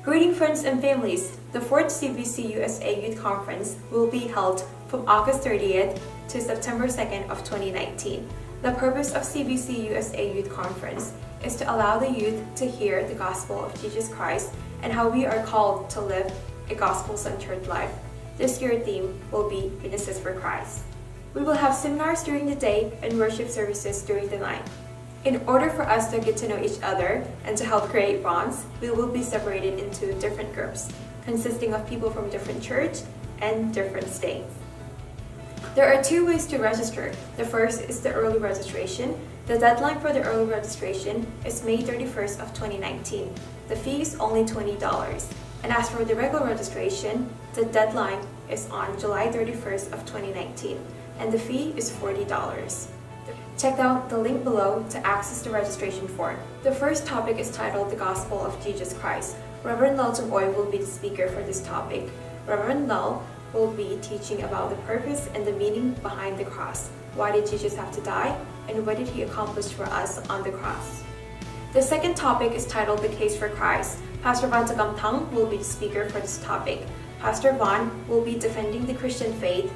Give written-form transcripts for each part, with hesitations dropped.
Greeting friends and families, the 4th CBCUSA Youth Conference will be held from August 30th to September 2nd of 2019. The purpose of CBCUSA Youth Conference is to allow the youth to hear the gospel of Jesus Christ and how we are called to live a gospel-centered life. This year theme will be Witnesses for Christ. We will have seminars during the day and worship services during the night. In order for us to get to know each other and to help create bonds, we will be separated into different groups, consisting of people from different church and different states. There are 2 ways to register. The first is the early registration. The deadline for the early registration is May 31st of 2019. The fee is only $20. And as for the regular registration, the deadline is on July 31st of 2019, and the fee is $40. Check out the link below to access the registration form. The first topic is titled The Gospel of Jesus Christ. Reverend Lal Jung-oy will be the speaker for this topic. Reverend Lal will be teaching about the purpose and the meaning behind the cross. Why did Jesus have to die? And what did he accomplish for us on the cross? The second topic is titled The Case for Christ. Pastor Van Tang will be the speaker for this topic. Pastor Van will be defending the Christian faith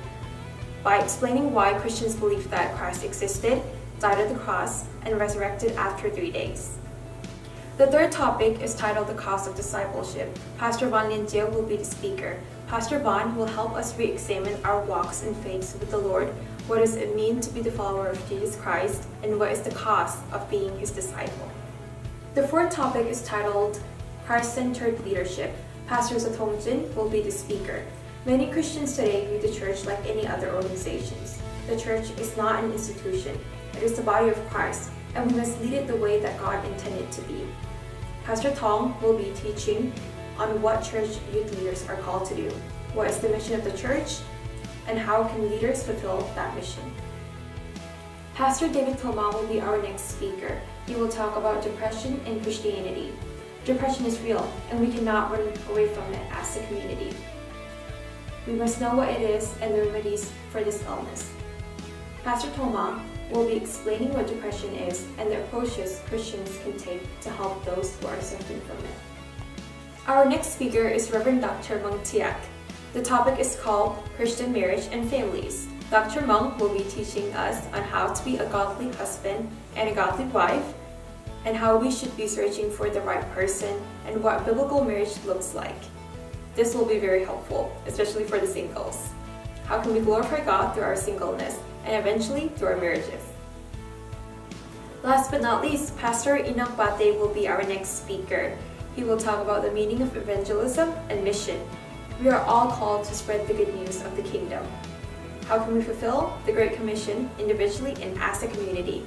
by explaining why Christians believe that Christ existed, died on the cross, and resurrected after 3 days. The third topic is titled The Cost of Discipleship. Pastor Van Lin-jie will be the speaker. Pastor Van will help us re-examine our walks and faiths with the Lord. What does it mean to be the follower of Jesus Christ, and what is the cost of being his disciple? The fourth topic is titled Christ-Centered Leadership. Pastor Zatong Jin will be the speaker. Many Christians today view the church like any other organizations. The church is not an institution. It is the body of Christ, and we must lead it the way that God intended to be. Pastor Tong will be teaching on what church youth leaders are called to do, what is the mission of the church, and how can leaders fulfill that mission. Pastor David Thoma will be our next speaker. He will talk about depression and Christianity. Depression is real, and we cannot run away from it as a community. We must know what it is and the remedies for this illness. Pastor Thoma will be explaining what depression is and the approaches Christians can take to help those who are suffering from it. Our next speaker is Reverend Dr. Meng Tiak. The topic is called Christian Marriage and Families. Dr. Meng will be teaching us on how to be a godly husband and a godly wife, and how we should be searching for the right person and what biblical marriage looks like. This will be very helpful, especially for the singles. How can we glorify God through our singleness and eventually through our marriages? Last but not least, Pastor Enoch Bate will be our next speaker. He will talk about the meaning of evangelism and mission. We are all called to spread the good news of the kingdom. How can we fulfill the Great Commission individually and as a community?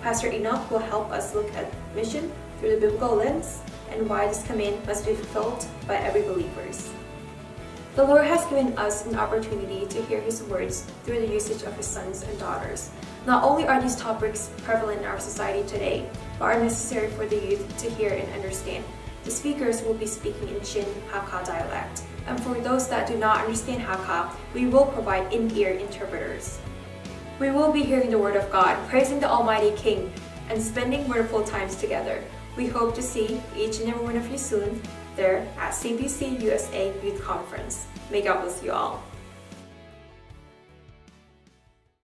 Pastor Enoch will help us look at mission through the biblical lens and why this command must be fulfilled by every believer. The Lord has given us an opportunity to hear His words through the usage of His sons and daughters. Not only are these topics prevalent in our society today, but are necessary for the youth to hear and understand. The speakers will be speaking in Chin Hakka dialect, and for those that do not understand Hakka, we will provide in-ear interpreters. We will be hearing the Word of God, praising the Almighty King, and spending wonderful times together. We hope to see each and every one of you soon there at CBCUSA Youth Conference. May God bless you all.